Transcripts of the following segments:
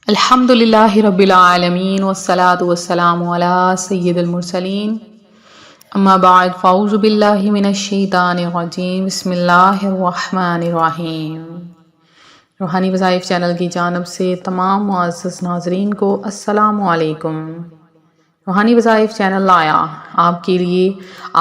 الحمدللہ رب العالمین والصلاة والسلام علی سید المرسلین اما بعد فاعوذ باللہ من الشیطان الرجیم بسم اللہ الرحمن الرحیم۔ روحانی وظائف چینل کی جانب سے تمام معزز ناظرین کو السلام علیکم۔ روحانی وظائف چینل لایا آپ کے لیے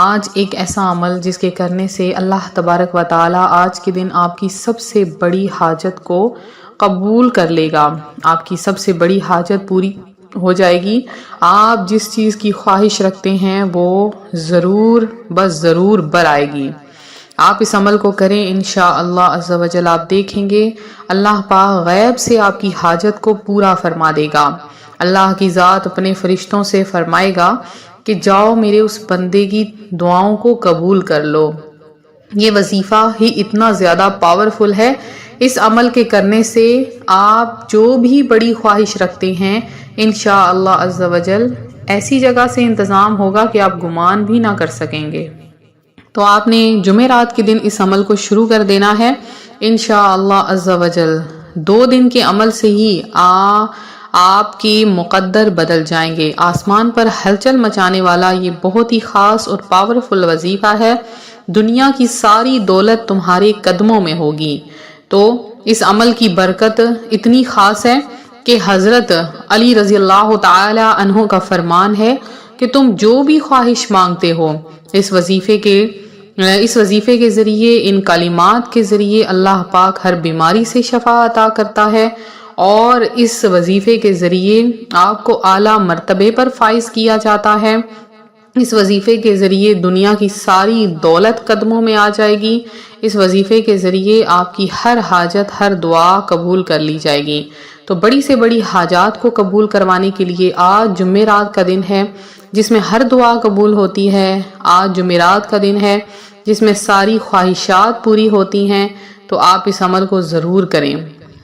آج ایک ایسا عمل جس کے کرنے سے اللہ تبارک و تعالی آج کے دن آپ کی سب سے بڑی حاجت کو قبول کر لے گا۔ آپ کی سب سے بڑی حاجت پوری ہو جائے گی۔ آپ جس چیز کی خواہش رکھتے ہیں وہ ضرور بر آئے گی۔ آپ اس عمل کو کریں، انشاءاللہ عز و جل آپ دیکھیں گے اللہ پاک غیب سے آپ کی حاجت کو پورا فرما دے گا۔ اللہ کی ذات اپنے فرشتوں سے فرمائے گا کہ جاؤ میرے اس بندے کی دعاؤں کو قبول کر لو۔ یہ وظیفہ ہی اتنا زیادہ پاورفل ہے، اس عمل کے کرنے سے آپ جو بھی بڑی خواہش رکھتے ہیں انشاءاللہ عز و جل ایسی جگہ سے انتظام ہوگا کہ آپ گمان بھی نہ کر سکیں گے۔ تو آپ نے جمعرات کے دن اس عمل کو شروع کر دینا ہے انشاءاللہ عز و جل۔ 2 دن کے عمل سے ہی آپ کی مقدر بدل جائیں گے۔ آسمان پر ہلچل مچانے والا یہ بہت ہی خاص اور پاورفل وظیفہ ہے۔ دنیا کی ساری دولت تمہارے قدموں میں ہوگی۔ تو اس عمل کی برکت اتنی خاص ہے کہ حضرت علی رضی اللہ تعالی عنہ کا فرمان ہے کہ تم جو بھی خواہش مانگتے ہو اس وظیفے کے ذریعے، ان کلمات کے ذریعے اللہ پاک ہر بیماری سے شفا عطا کرتا ہے، اور اس وظیفے کے ذریعے آپ کو اعلیٰ مرتبے پر فائز کیا جاتا ہے۔ اس وظیفے کے ذریعے دنیا کی ساری دولت قدموں میں آ جائے گی۔ اس وظیفے کے ذریعے آپ کی ہر حاجت، ہر دعا قبول کر لی جائے گی۔ تو بڑی سے بڑی حاجات کو قبول کروانے کے لیے آج جمعرات کا دن ہے جس میں ہر دعا قبول ہوتی ہے۔ آج جمعرات کا دن ہے جس میں ساری خواہشات پوری ہوتی ہیں۔ تو آپ اس عمل کو ضرور کریں۔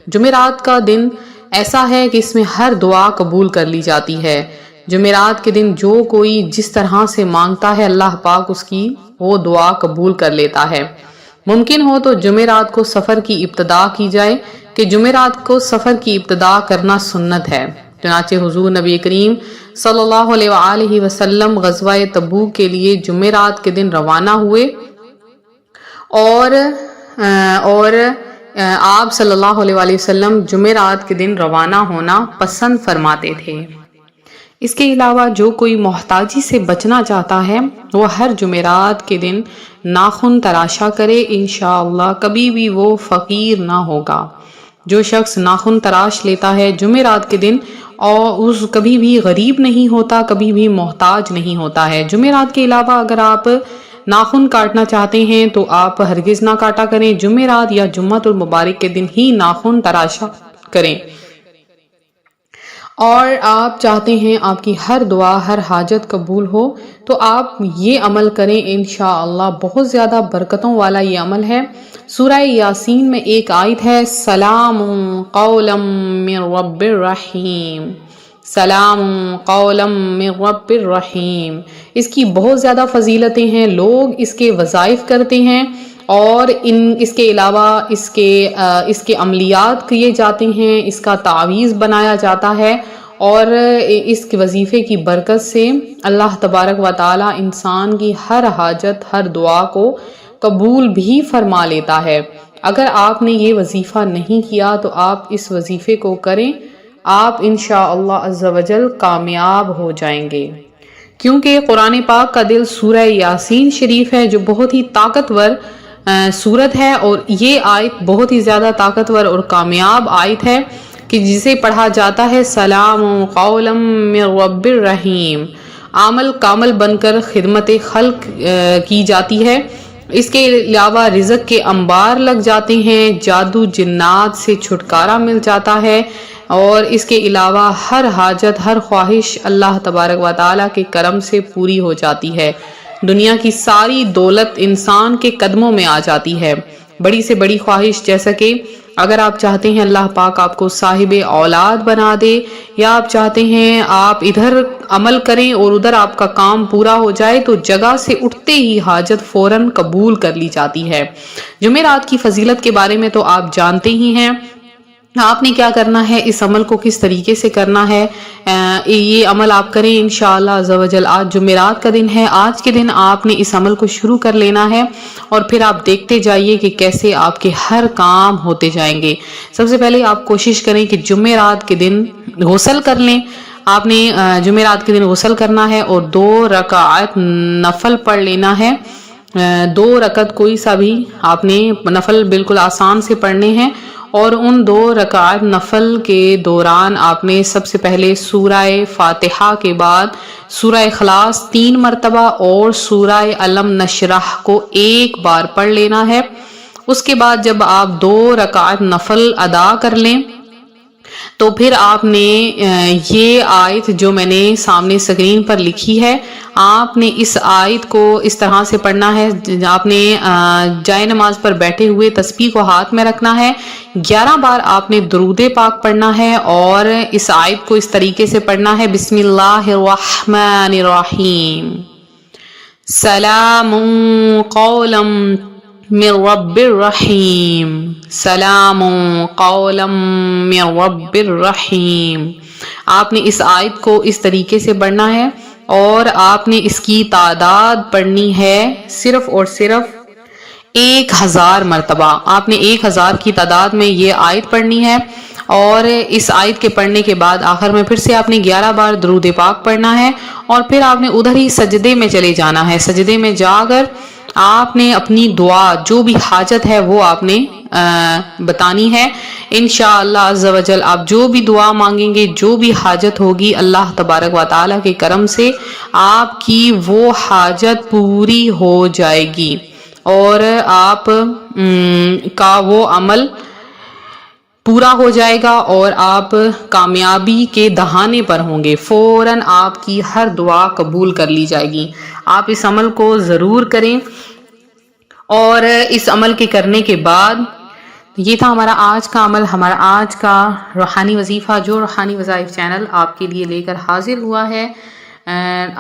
جمعرات کا دن ایسا ہے کہ اس میں ہر دعا قبول کر لی جاتی ہے۔ جمعرات کے دن جو کوئی جس طرح سے مانگتا ہے اللہ پاک اس کی وہ دعا قبول کر لیتا ہے۔ ممکن ہو تو جمعرات کو سفر کی ابتدا کی جائے کہ جمعرات کو سفر کی ابتدا کرنا سنت ہے۔ چنانچہ حضور نبی کریم صلی اللہ علیہ وآلہ وسلم غزوہ تبوک کے لیے جمعرات کے دن روانہ ہوئے اور آپ صلی اللہ علیہ وآلہ وسلم جمعرات کے دن روانہ ہونا پسند فرماتے تھے۔ اس کے علاوہ جو کوئی محتاجی سے بچنا چاہتا ہے وہ ہر جمعرات کے دن ناخن تراشا کرے، انشاءاللہ کبھی بھی وہ فقیر نہ ہوگا۔ جو شخص ناخن تراش لیتا ہے جمعرات کے دن اور اس کبھی بھی غریب نہیں ہوتا، کبھی بھی محتاج نہیں ہوتا ہے۔ جمعرات کے علاوہ اگر آپ ناخن کاٹنا چاہتے ہیں تو آپ ہرگز نہ کاٹا کریں، جمعرات یا جمعۃ المبارک کے دن ہی ناخن تراشا کریں۔ اور آپ چاہتے ہیں آپ کی ہر دعا، ہر حاجت قبول ہو تو آپ یہ عمل کریں انشاءاللہ۔ بہت زیادہ برکتوں والا یہ عمل ہے۔ سورہ یاسین میں ایک آیت ہے، سلام قولا من رب الرحیم، سلام قولا من رب الرحیم۔ اس کی بہت زیادہ فضیلتیں ہیں، لوگ اس کے وظائف کرتے ہیں اور اس کے علاوہ اس کے عملیات کیے جاتے ہیں، اس کا تعویذ بنایا جاتا ہے، اور اس کے وظیفے کی برکت سے اللہ تبارک و تعالی انسان کی ہر حاجت، ہر دعا کو قبول بھی فرما لیتا ہے۔ اگر آپ نے یہ وظیفہ نہیں کیا تو آپ اس وظیفے کو کریں، آپ انشاءاللہ عز و جل کامیاب ہو جائیں گے، کیونکہ قرآن پاک کا دل سورہ یاسین شریف ہے جو بہت ہی طاقتور سورت ہے، اور یہ آیت بہت ہی زیادہ طاقتور اور کامیاب آیت ہے کہ جسے پڑھا جاتا ہے سلام قولا من رب الرحیم، عامل کامل بن کر خدمت خلق کی جاتی ہے۔ اس کے علاوہ رزق کے انبار لگ جاتے ہیں، جادو جنات سے چھٹکارا مل جاتا ہے، اور اس کے علاوہ ہر حاجت، ہر خواہش اللہ تبارک و تعالیٰ کے کرم سے پوری ہو جاتی ہے۔ دنیا کی ساری دولت انسان کے قدموں میں آ جاتی ہے۔ بڑی سے بڑی خواہش، جیسا کہ اگر آپ چاہتے ہیں اللہ پاک آپ کو صاحب اولاد بنا دے، یا آپ چاہتے ہیں آپ ادھر عمل کریں اور ادھر آپ کا کام پورا ہو جائے، تو جگہ سے اٹھتے ہی حاجت فوراً قبول کر لی جاتی ہے۔ جمعرات کی فضیلت کے بارے میں تو آپ جانتے ہی ہیں آپ نے کیا کرنا ہے، اس عمل کو کس طریقے سے کرنا ہے، یہ عمل آپ کریں انشاءاللہ عز و جل۔ آج جمعرات کا دن ہے، آج کے دن آپ نے اس عمل کو شروع کر لینا ہے اور پھر آپ دیکھتے جائیے کہ کیسے آپ کے ہر کام ہوتے جائیں گے۔ سب سے پہلے آپ کوشش کریں کہ جمعرات کے دن غسل کر لیں۔ آپ نے جمعرات کے دن غسل کرنا ہے اور 2 رکعت نفل پڑھ لینا ہے۔ 2 رکعت کوئی سا بھی آپ نے نفل بالکل آسان سے پڑھنے ہیں، اور ان 2 رکعت نفل کے دوران آپ نے سب سے پہلے سورہ فاتحہ کے بعد سورہ اخلاص 3 مرتبہ اور سورہ علم نشرح کو 1 بار پڑھ لینا ہے۔ اس کے بعد جب آپ 2 رکعت نفل ادا کر لیں تو پھر آپ نے یہ آیت جو میں نے سامنے اسکرین پر لکھی ہے، آپ نے اس آیت کو اس طرح سے پڑھنا ہے۔ آپ نے جائے نماز پر بیٹھے ہوئے تسبیح کو ہاتھ میں رکھنا ہے، 11 بار آپ نے درود پاک پڑھنا ہے اور اس آیت کو اس طریقے سے پڑھنا ہے، بسم اللہ الرحمن الرحیم، سلام قولا من رب الرحیم، سلام قولا من رب الرحیم۔ آپ نے اس آیت کو اس طریقے سے پڑھنا ہے اور آپ نے اس کی تعداد پڑھنی ہے صرف اور صرف 1000 مرتبہ۔ آپ نے 1000 کی تعداد میں یہ آیت پڑھنی ہے، اور اس آیت کے پڑھنے کے بعد آخر میں پھر سے آپ نے 11 بار درود پاک پڑھنا ہے، اور پھر آپ نے ادھر ہی سجدے میں چلے جانا ہے۔ سجدے میں جا کر آپ نے اپنی دعا جو بھی حاجت ہے وہ آپ نے بتانی ہے۔ انشاءاللہ عز و جل آپ جو بھی دعا مانگیں گے، جو بھی حاجت ہوگی، اللہ تبارک و تعالیٰ کے کرم سے آپ کی وہ حاجت پوری ہو جائے گی، اور آپ کا وہ عمل پورا ہو جائے گا اور آپ کامیابی کے دہانے پر ہوں گے۔ فوراً آپ کی ہر دعا قبول کر لی جائے گی۔ آپ اس عمل کو ضرور کریں، اور اس عمل کے کرنے کے بعد یہ تھا ہمارا آج کا عمل، ہمارا آج کا روحانی وظیفہ جو روحانی وظائف چینل آپ کے لیے لے کر حاضر ہوا ہے۔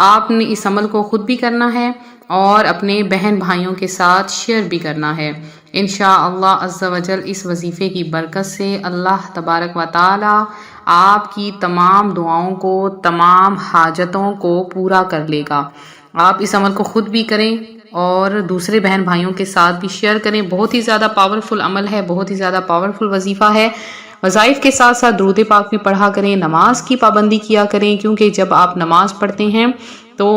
آپ نے اس عمل کو خود بھی کرنا ہے اور اپنے بہن بھائیوں کے ساتھ شیئر بھی کرنا ہے۔ انشاءاللہ عز و جل اس وظیفے کی برکت سے اللہ تبارک و تعالی آپ کی تمام دعاؤں کو، تمام حاجتوں کو پورا کر لے گا۔ آپ اس عمل کو خود بھی کریں اور دوسرے بہن بھائیوں کے ساتھ بھی شیئر کریں۔ بہت ہی زیادہ پاورفل عمل ہے، بہت ہی زیادہ پاورفل وظیفہ ہے۔ وظائف کے ساتھ ساتھ درود پاک بھی پڑھا کریں، نماز کی پابندی کیا کریں، کیونکہ جب آپ نماز پڑھتے ہیں تو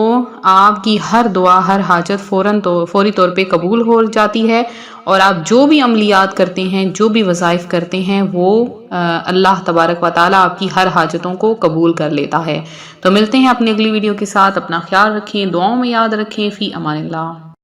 آپ کی ہر دعا، ہر حاجت فوری طور پہ قبول ہو جاتی ہے، اور آپ جو بھی عملیات کرتے ہیں، جو بھی وظائف کرتے ہیں، وہ اللہ تبارک و تعالیٰ آپ کی ہر حاجتوں کو قبول کر لیتا ہے۔ تو ملتے ہیں اپنی اگلی ویڈیو کے ساتھ، اپنا خیال رکھیں، دعاؤں میں یاد رکھیں، فی امان اللہ۔